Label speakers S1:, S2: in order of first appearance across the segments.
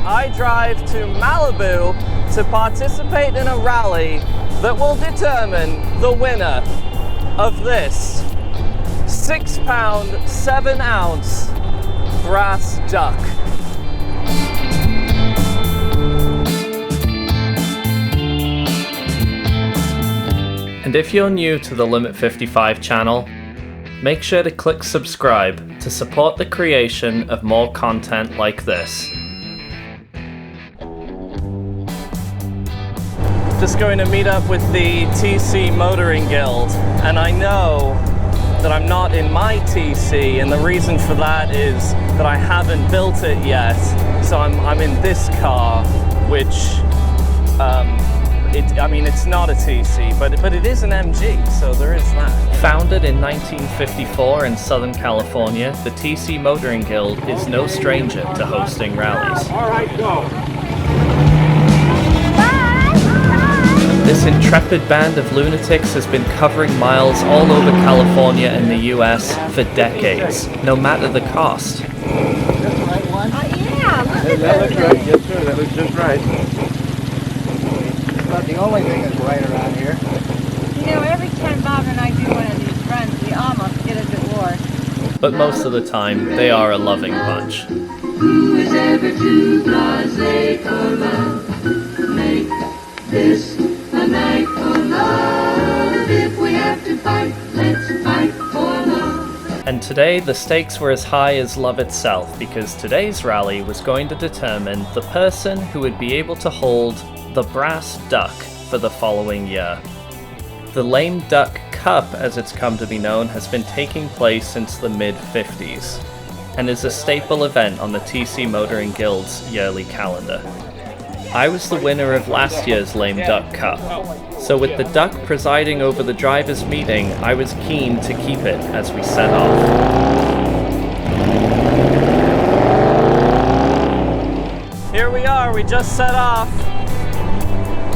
S1: I drive to Malibu to participate in a rally that will determine the winner of this 6 pound, 7 ounce brass duck. And if you're new to the Limit 55 channel, make sure to click subscribe to support the creation of more content like this. Just going to meet up with the TC Motoring Guild, and I know that I'm not in my TC, and the reason for that is that I haven't built it yet. So I'm in this car, which it's not a TC, but it is an MG, so there is that. Founded in 1954 in Southern California, the TC Motoring Guild is no stranger to hosting rallies.
S2: All right, go.
S1: This intrepid band of lunatics has been covering miles all over California and the US for decades, no matter the cost.
S2: That's the right one?
S3: Yeah, look at
S2: That
S3: this.
S2: looks right. Yes, sir. That looks just right. It's about the only thing that's right around here.
S3: You know, every time Bob and I do one of these runs, we almost get a divorce.
S1: But most of the time, they are a loving bunch.
S4: Who is ever too blasé for love? Make this a night for love. If we have to fight, let's fight for love.
S1: And today, the stakes were as high as love itself, because today's rally was going to determine the person who would be able to hold the brass duck for the following year. The Lame Duk Kup, as it's come to be known, has been taking place since the mid-50s, and is a staple event on the TC Motoring Guild's yearly calendar. I was the winner of last year's Lame Duk Kup, so with the duck presiding over the drivers' meeting, I was keen to keep it as we set off. Here we are, we just set off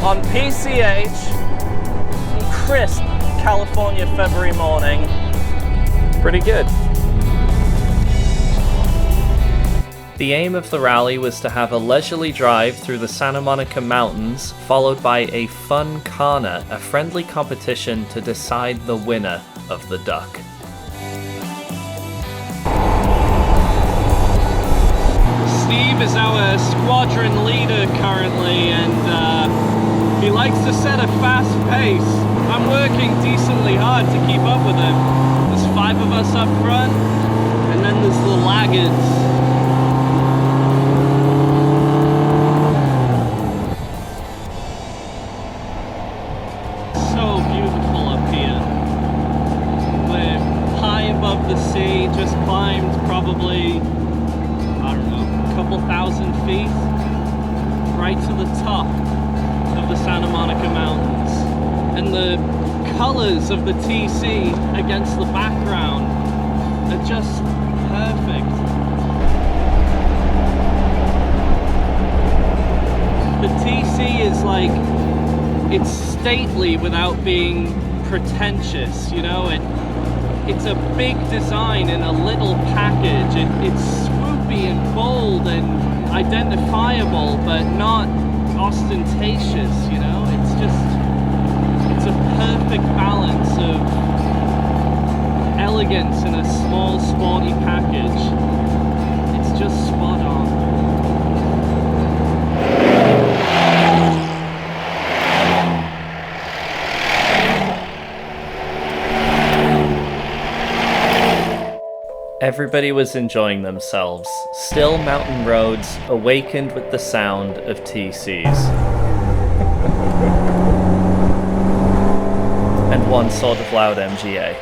S1: on PCH, crisp California February morning. Pretty good. The aim of the rally was to have a leisurely drive through the Santa Monica Mountains, followed by a fun Kana, a friendly competition to decide the winner of the duck. Steve is our squadron leader currently, and he likes to set a fast pace. I'm working decently hard to keep up with him. There's 5 of us up front, and then there's the laggards. The sea, just climbed probably, I don't know, a couple thousand feet right to the top of the Santa Monica Mountains, and the colors of the TC against the background are just perfect. The TC is like, it's stately without being pretentious, you know. It's a big design in a little package. It's swoopy and bold and identifiable, but not ostentatious, you know? It's a perfect balance of elegance in a small, sporty package. It's just spot on. Everybody was enjoying themselves. Still mountain roads, awakened with the sound of TCs. And one sort of loud MGA.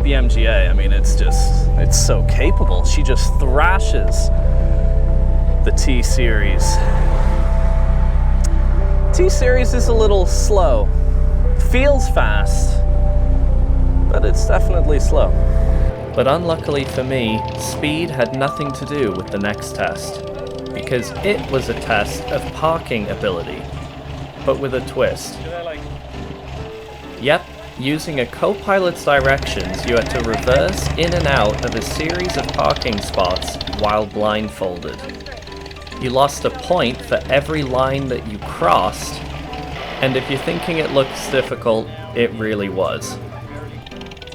S1: The MGA, I mean, it's so capable. She just thrashes the T-Series. T-Series is a little slow. Feels fast, but it's definitely slow. But unluckily for me, speed had nothing to do with the next test, because it was a test of parking ability, but with a twist. Yep, using a co-pilot's directions, you had to reverse in and out of a series of parking spots while blindfolded. You lost a point for every line that you crossed, and if you're thinking it looks difficult, it really was.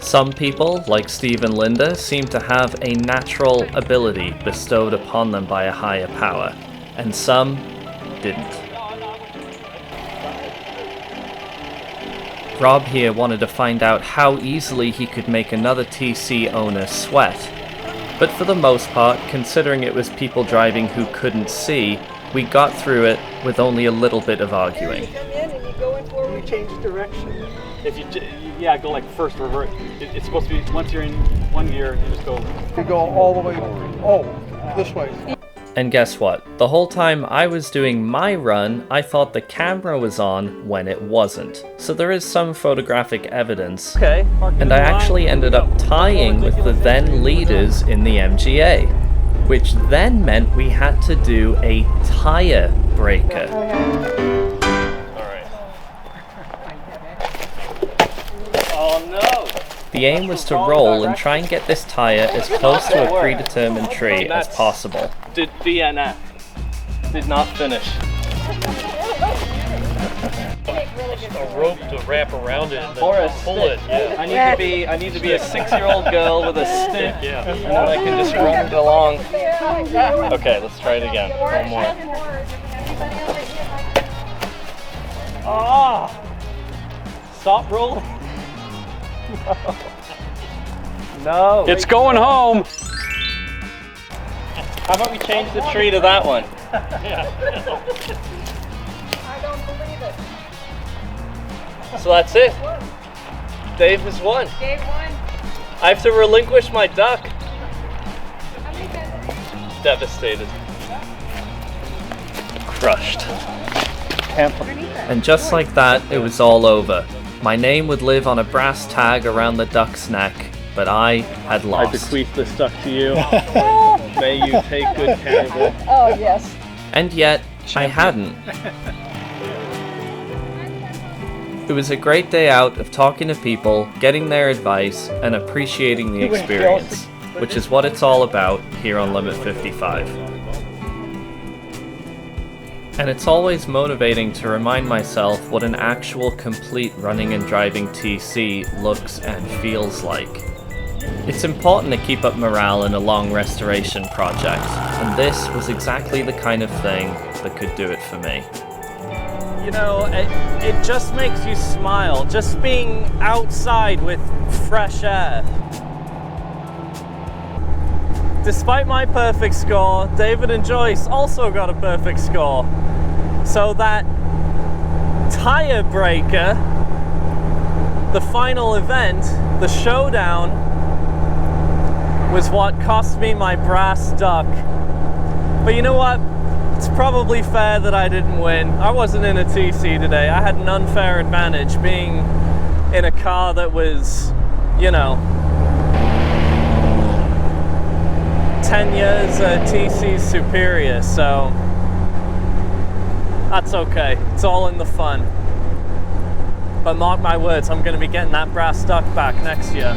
S1: Some people, like Steve and Linda, seem to have a natural ability bestowed upon them by a higher power, and some didn't. Rob here wanted to find out how easily he could make another TC owner sweat, but for the most part, considering it was people driving who couldn't see, we got through it with only a little bit of arguing.
S2: You come in and you go in forward, you change direction.
S5: If you, go like first revert. It's supposed to be, once you're in one gear, you just go.
S6: You go all the way, this way.
S1: And guess what? The whole time I was doing my run, I thought the camera was on when it wasn't. So there is some photographic evidence.
S5: Okay.
S1: And I actually ended up tying with the then leaders in the MGA, which then meant we had to do a tire breaker.
S5: Oh no!
S1: The aim was to roll and try and get this tire as close to a predetermined tree as possible.
S5: Did DNF. Did not finish.
S7: A rope to wrap around it and then
S5: Or a
S7: pull
S5: stick.
S7: it. Yeah.
S5: I need to be a 6-year-old girl with a stick,
S7: Yeah.
S5: and then I can just run it along. Okay, let's try it again. One more. Ah! Stop rolling. No. It's going home. How about we change the tree to that one?
S3: I don't believe it.
S5: So that's it. Dave has won.
S3: Dave won.
S5: I have to relinquish my duck.
S3: How many times?
S5: Devastated. Crushed.
S1: And just like that, it was all over. My name would live on a brass tag around the duck's neck, but I had
S5: I
S1: lost.
S5: bequeath this duck to you. May you take good care of it.
S3: Oh, yes.
S1: And yet, I hadn't. It was a great day out of talking to people, getting their advice, and appreciating the experience, which is what it's all about here on Limit 55. And it's always motivating to remind myself what an actual complete running and driving TC looks and feels like. It's important to keep up morale in a long restoration project, and this was exactly the kind of thing that could do it for me.
S5: You know, it just makes you smile, just being outside with fresh air. Despite my perfect score, David and Joyce also got a perfect score. So that tire breaker, the final event, the showdown, was what cost me my brass duck. But you know what? It's probably fair that I didn't win. I wasn't in a TC today. I had an unfair advantage being in a car that was, you know, 10 years TC superior, so that's okay. It's all in the fun. But mark my words, I'm going to be getting that brass duck back next year.